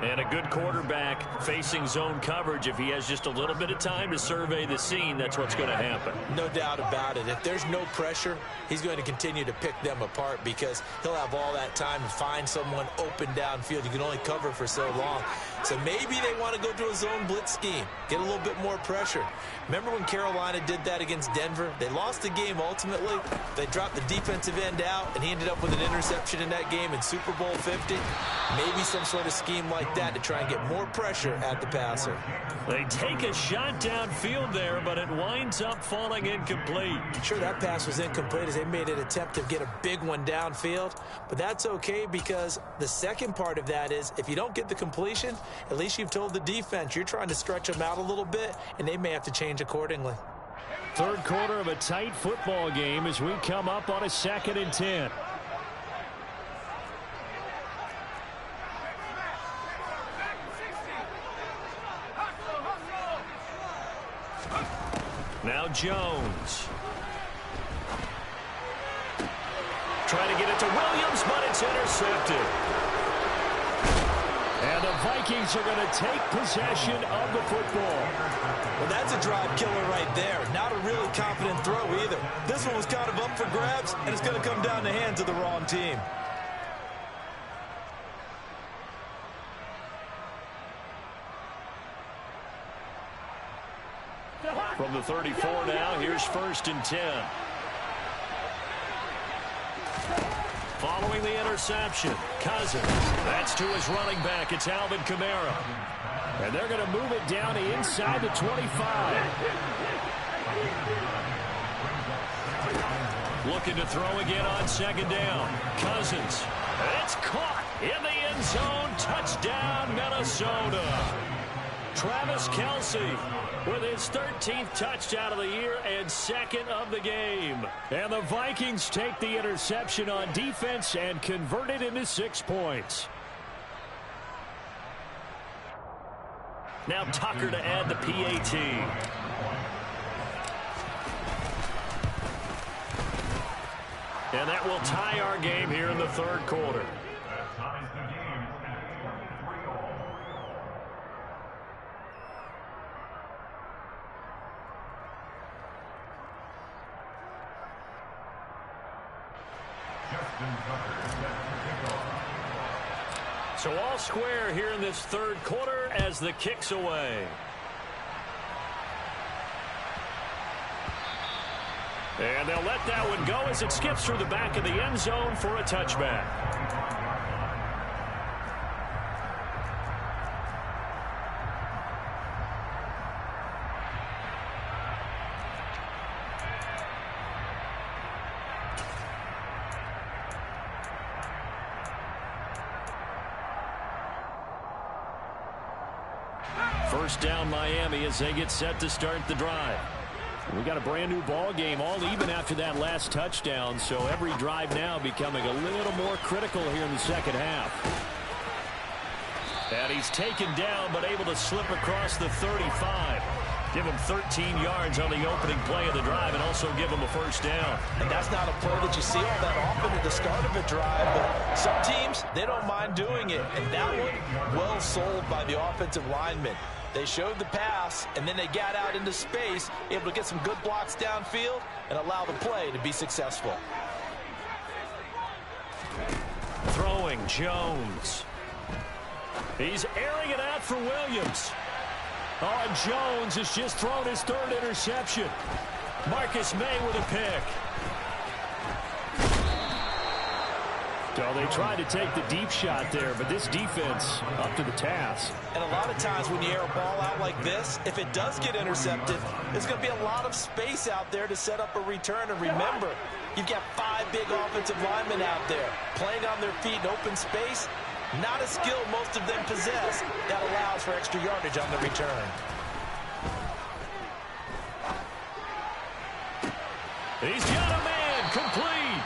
Speaker 1: And a good quarterback facing zone coverage, if he has just a little bit of time to survey the scene, that's what's going to happen.
Speaker 3: No doubt about it. If there's no pressure, he's going to continue to pick them apart because he'll have all that time to find someone open downfield. You can only cover for so long. So maybe they want to go to a zone blitz scheme, get a little bit more pressure. Remember when Carolina did that against Denver? They lost the game ultimately. They dropped the defensive end out, and he ended up with an interception in that game in Super Bowl 50. Maybe some sort of scheme like that to try and get more pressure at the passer.
Speaker 1: They take a shot downfield there, but it winds up falling incomplete.
Speaker 3: Sure, that pass was incomplete as they made an attempt to get a big one downfield, but that's okay because the second part of that is if you don't get the completion, at least you've told the defense you're trying to stretch them out a little bit, and they may have to change accordingly.
Speaker 4: Third quarter of a tight football game as we come up on a 2nd and 10. Now Jones. Trying to get it to Williams, but it's intercepted. And the Vikings are going to take possession of the football.
Speaker 3: Well, that's a drive killer right there. Not a really confident throw either. This one was kind of up for grabs, and it's going to come down the hands of the wrong team.
Speaker 4: From the 34 now, here's 1st and 10. Following the interception, Cousins. That's to his running back. It's Alvin Kamara. And they're going to move it down to inside the 25. Looking to throw again on 2nd down. Cousins. It's caught in the end zone. Touchdown, Minnesota. Travis Kelce with his 13th touchdown of the year and 2nd of the game. And the Vikings take the interception on defense and convert it into 6 points. Now Tucker to add the PAT. And that will tie our game here in the 3rd quarter. So all square here in this 3rd quarter as the kick's away. And they'll let that one go as it skips through the back of the end zone for a touchback. First down Miami as they get set to start the drive. We got a brand new ball game, all even after that last touchdown, so every drive now becoming a little more critical here in the 2nd half. And he's taken down but able to slip across the 35. Give him 13 yards on the opening play of the drive and also give him a 1st down.
Speaker 3: And that's not a play that you see all that often at the start of a drive, but some teams, they don't mind doing it. And that one, well sold by the offensive lineman. They showed the pass, and then they got out into space, able to get some good blocks downfield and allow the play to be successful.
Speaker 4: Throwing Jones. He's airing it out for Williams. Oh, and Jones has just thrown his 3rd interception. Marcus May with a pick. So they tried to take the deep shot there, but this defense up to the task.
Speaker 3: And a lot of times when you air a ball out like this, if it does get intercepted, there's going to be a lot of space out there to set up a return. And remember, you've got 5 big offensive linemen out there playing on their feet in open space. Not a skill most of them possess that allows for extra yardage on the return.
Speaker 4: He's got a man complete.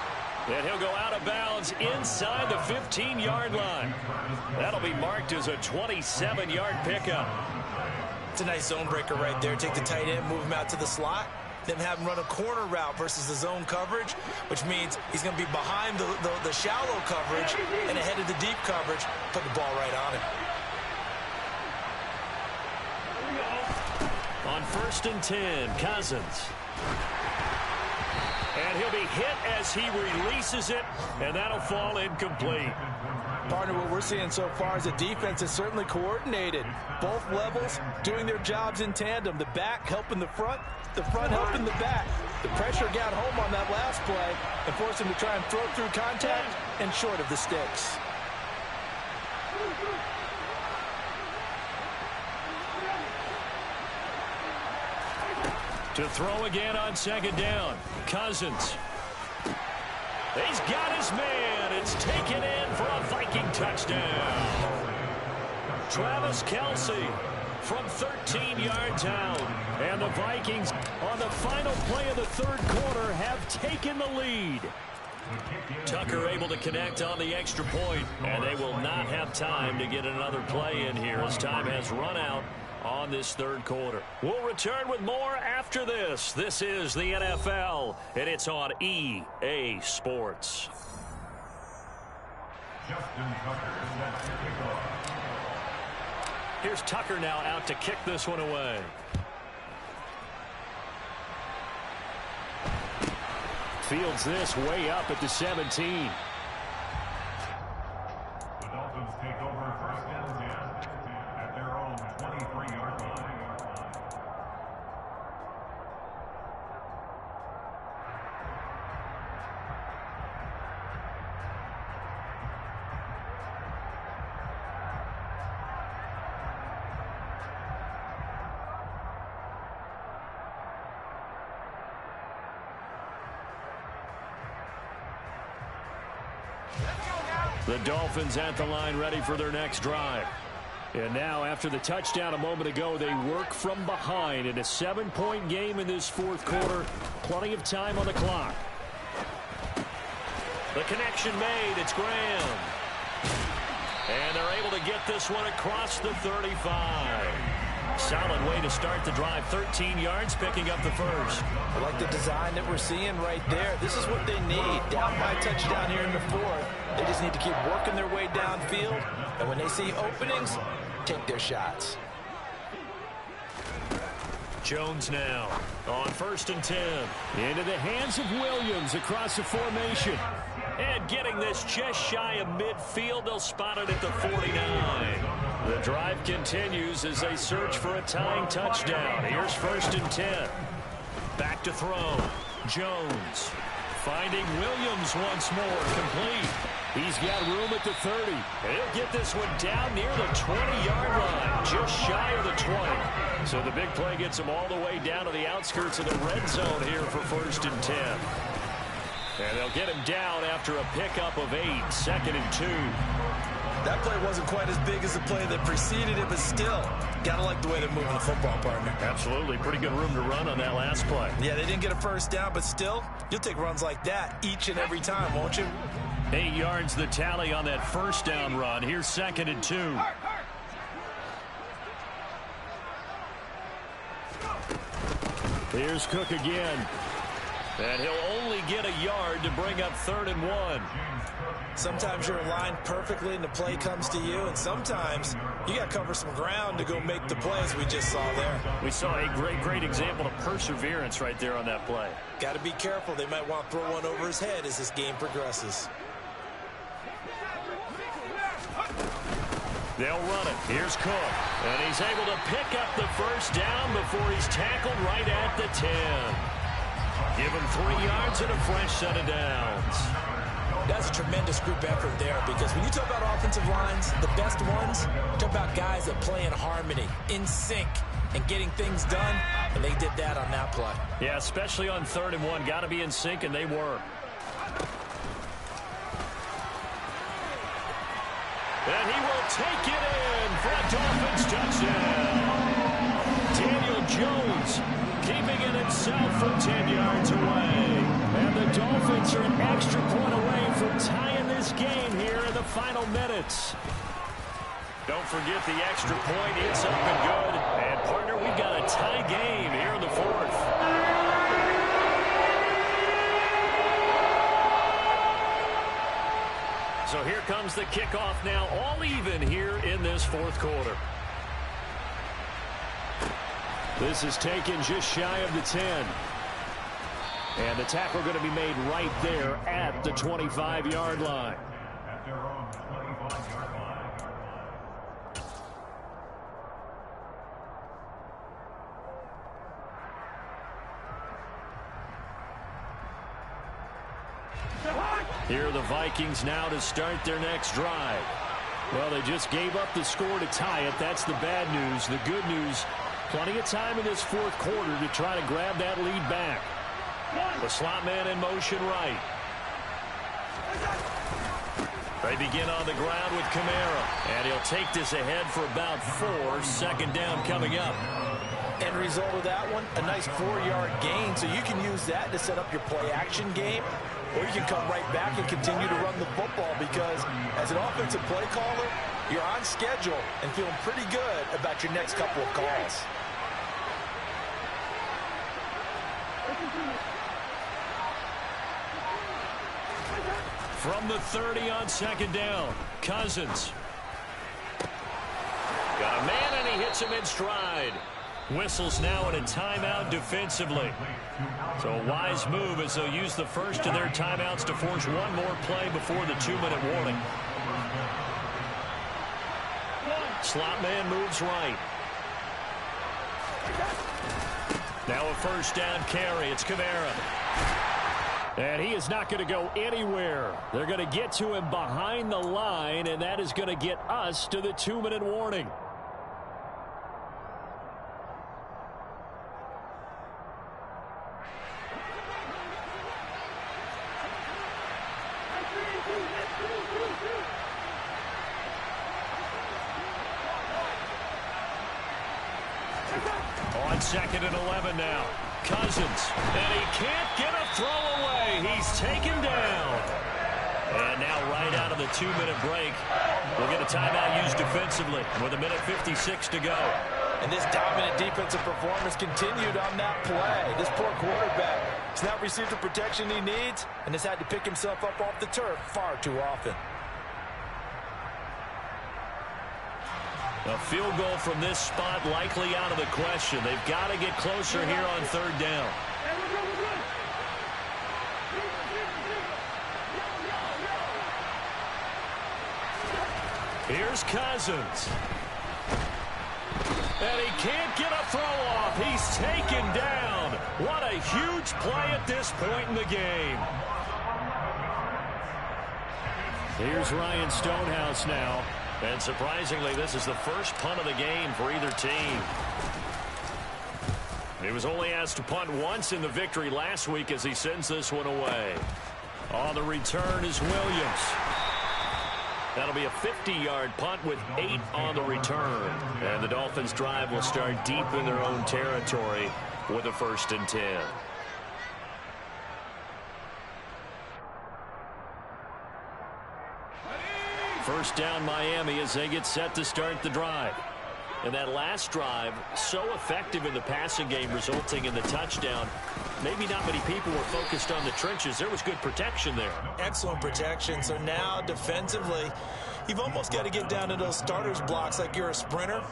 Speaker 4: And he'll go out of bounds inside the 15-yard line. That'll be marked as a 27-yard pickup.
Speaker 3: It's a nice zone breaker right there. Take the tight end, move him out to the slot, then have him run a corner route versus the zone coverage, which means he's going to be behind the shallow coverage and ahead of the deep coverage. Put the ball right on him.
Speaker 1: first and 10. Cousins. And he'll be hit as he releases it, and that'll fall incomplete.
Speaker 3: Partner, what we're seeing so far is the defense is certainly coordinated. Both levels doing their jobs in tandem. The back helping the front helping the back. The pressure got home on that last play and forced him to try and throw through contact and short of the sticks.
Speaker 1: To throw again on second down. Cousins. He's got his man. It's taken in for a Viking touchdown. Travis Kelce from 13 yards out. And the Vikings, on the final play of the third quarter, have taken the lead. Tucker able to connect on the extra point, and they will not have time to get another play in here as time has run out on this third quarter. We'll return with more after this. This is the NFL, and it's on EA Sports. Here's Tucker now out to kick this one away. Fields this way up at the 17.
Speaker 7: The Dolphins take over first and 10 at their own 23-yard line.
Speaker 1: The Dolphins at the line ready for their next drive. And now after the touchdown a moment ago, they work from behind in a 7-point game in this fourth quarter. Plenty of time on the clock. The connection made. It's Graham. And they're able to get this one across the 35. Solid way to start the drive. 13 yards, picking up the first.
Speaker 3: I like the design that we're seeing right there. This is what they need. Down by a touchdown here in the fourth. They just need to keep working their way downfield. And when they see openings, take their shots.
Speaker 1: Jones now on first and 10. Into the hands of Williams across the formation. And getting this just shy of midfield. They'll spot it at the 49. The drive continues as they search for a tying touchdown. Here's first and 10. Back to throw. Jones finding Williams once more. Complete. He's got room at the 30. And he'll get this one down near the 20-yard line. Just shy of the 20. So the big play gets him all the way down to the outskirts of the red zone here for first and 10. And they'll get him down after a pickup of 8. Second and 2.
Speaker 3: That play wasn't quite as big as the play that preceded it, but still, gotta like the way they're moving the football, partner.
Speaker 1: Absolutely. Pretty good room to run on that last play.
Speaker 3: Yeah, they didn't get a first down, but still, you'll take runs like that each and every time, won't you?
Speaker 1: 8 yards the tally on that first down run. Here's second and 2. Here's Cook again. And he'll only get a yard to bring up third and 1.
Speaker 3: Sometimes you're aligned perfectly and the play comes to you, and sometimes you got to cover some ground to go make the play, as we just saw there.
Speaker 1: We saw a great example of perseverance right there on that play.
Speaker 3: Got to be careful. They might want to throw one over his head as this game progresses.
Speaker 1: They'll run it. Here's Cook. And he's able to pick up the first down before he's tackled right at the 10. Give him 3 yards and a fresh set of downs.
Speaker 3: That's a tremendous group effort there, because when you talk about offensive lines, the best ones, talk about guys that play in harmony, in sync, and getting things done, and they did that on that play.
Speaker 1: Yeah, especially on third and 1. Got to be in sync, and they were. And he will take it in for a Dolphins touchdown. Daniel Jones keeping it himself from 10 yards away. And the Dolphins are an extra point away from tying this game here in the final minutes. Don't forget the extra point. It's up and good. And, partner, we've got a tie game here in the fourth. So here comes the kickoff now, all even here in this fourth quarter.
Speaker 4: This is taken just shy of the 10. And the tackle going to be made right there at the 25-yard line.
Speaker 7: At their own 25-yard line.
Speaker 4: Here are the Vikings now to start their next drive. Well, they just gave up the score to tie it. That's the bad news. The good news, plenty of time in this fourth quarter to try to grab that lead back. The slot man in motion right. They begin on the ground with Kamara. And he'll take this ahead for about 4. Second down coming up.
Speaker 3: End result of that one, a nice 4-yard gain. So you can use that to set up your play-action game. Or you can come right back and continue to run the football because as an offensive play caller, you're on schedule and feeling pretty good about your next couple of calls.
Speaker 4: From the 30 on second down, Cousins. Got a man and he hits him in stride. Whistles now in a timeout defensively. So a wise move as they'll use the first of their timeouts to force one more play before the 2-minute warning. Slot man moves right. Now a first down carry. It's Kamara. And he is not going to go anywhere. They're going to get to him behind the line, and that is going to get us to the 2-minute warning. On second and 11 now. Cousins. And he can't get a throw away. He's taken down. And now right out of the 2-minute break, we'll get a timeout used defensively with 1:56 to go.
Speaker 3: And this dominant defensive performance continued on that play. This poor quarterback has not received the protection he needs and has had to pick himself up off the turf far too often.
Speaker 4: A field goal from this spot likely out of the question. They've got to get closer here on third down. Here's Cousins. And he can't get a throw off. He's taken down. What a huge play at this point in the game. Here's Ryan Stonehouse now. And surprisingly, this is the first punt of the game for either team. He was only asked to punt once in the victory last week as he sends this one away. On the return is Williams. That'll be a 50-yard punt with 8 on the return. And the Dolphins' drive will start deep in their own territory with a 1st and 10. First down Miami as they get set to start the drive. And that last drive, so effective in the passing game, resulting in the touchdown. Maybe not many people were focused on the trenches. There was good protection there.
Speaker 3: Excellent protection. So now defensively, you've almost got to get down to those starters blocks like you're a sprinter.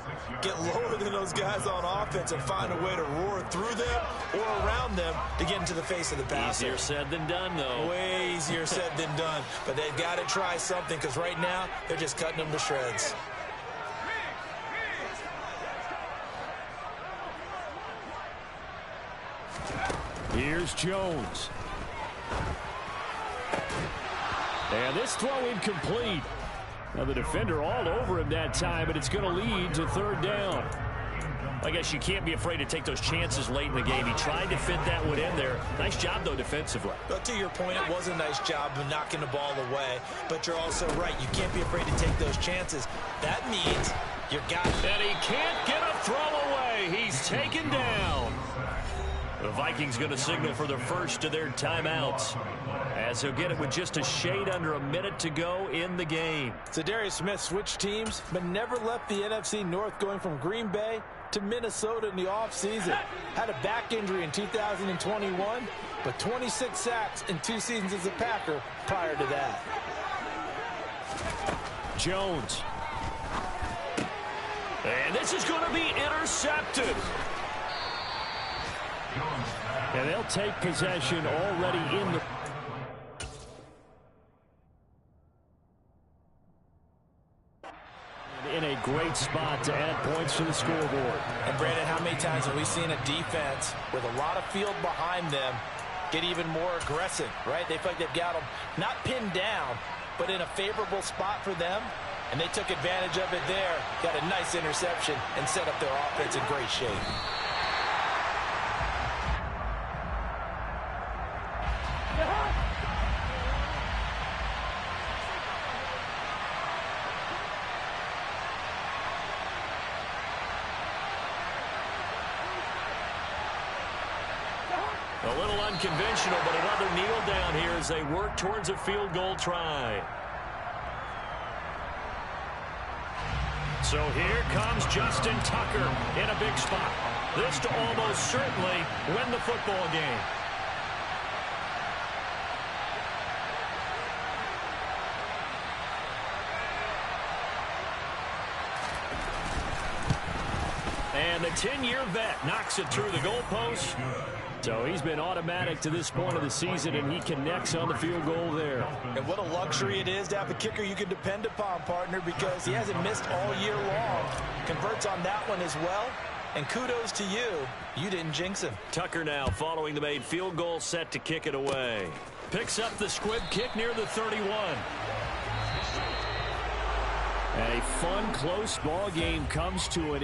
Speaker 3: Get lower than those guys on offense and find a way to roar through them or around them to get into the face of the passer.
Speaker 4: Easier said than done, though.
Speaker 3: Way easier said than done. But they've got to try something because right now they're just cutting them to shreds.
Speaker 4: Here's Jones. And this throw incomplete. Now the defender all over him that time, but it's going to lead to third down. I guess you can't be afraid to take those chances late in the game. He tried to fit that one in there. Nice job, though, defensively.
Speaker 3: But to your point, it was a nice job of knocking the ball away. But you're also right. You can't be afraid to take those chances. That means you got it.
Speaker 4: And he can't get a throw away. He's taken down. The Vikings going to signal for the first of their timeouts as he'll get it with just a shade under a minute to go in the game.
Speaker 3: So Darius Smith switched teams but never left the NFC North, going from Green Bay to Minnesota in the offseason. Had a back injury in 2021, but 26 sacks in 2 seasons as a Packer prior to that.
Speaker 4: Jones. And this is going to be intercepted. And they'll take possession already in the... in a great spot to add points to the scoreboard.
Speaker 3: And Brandon, how many times have we seen a defense with a lot of field behind them get even more aggressive, right? They feel like they've got them not pinned down, but in a favorable spot for them, and they took advantage of it there, got a nice interception, and set up their offense in great shape.
Speaker 1: A little unconventional, but another kneel down here as they work towards a field goal try. So here comes Justin Tucker in a big spot. This to almost certainly win the football game. And the 10-year vet knocks it through the goalpost. So he's been automatic to this point of the season, and he connects on the field goal there.
Speaker 3: And what a luxury it is to have a kicker you can depend upon, partner, because he hasn't missed all year long. Converts on that one as well. And kudos to you. You didn't jinx him.
Speaker 1: Tucker now following the made field goal, set to kick it away. Picks up the squib kick near the 31. And a fun, close ball game comes to an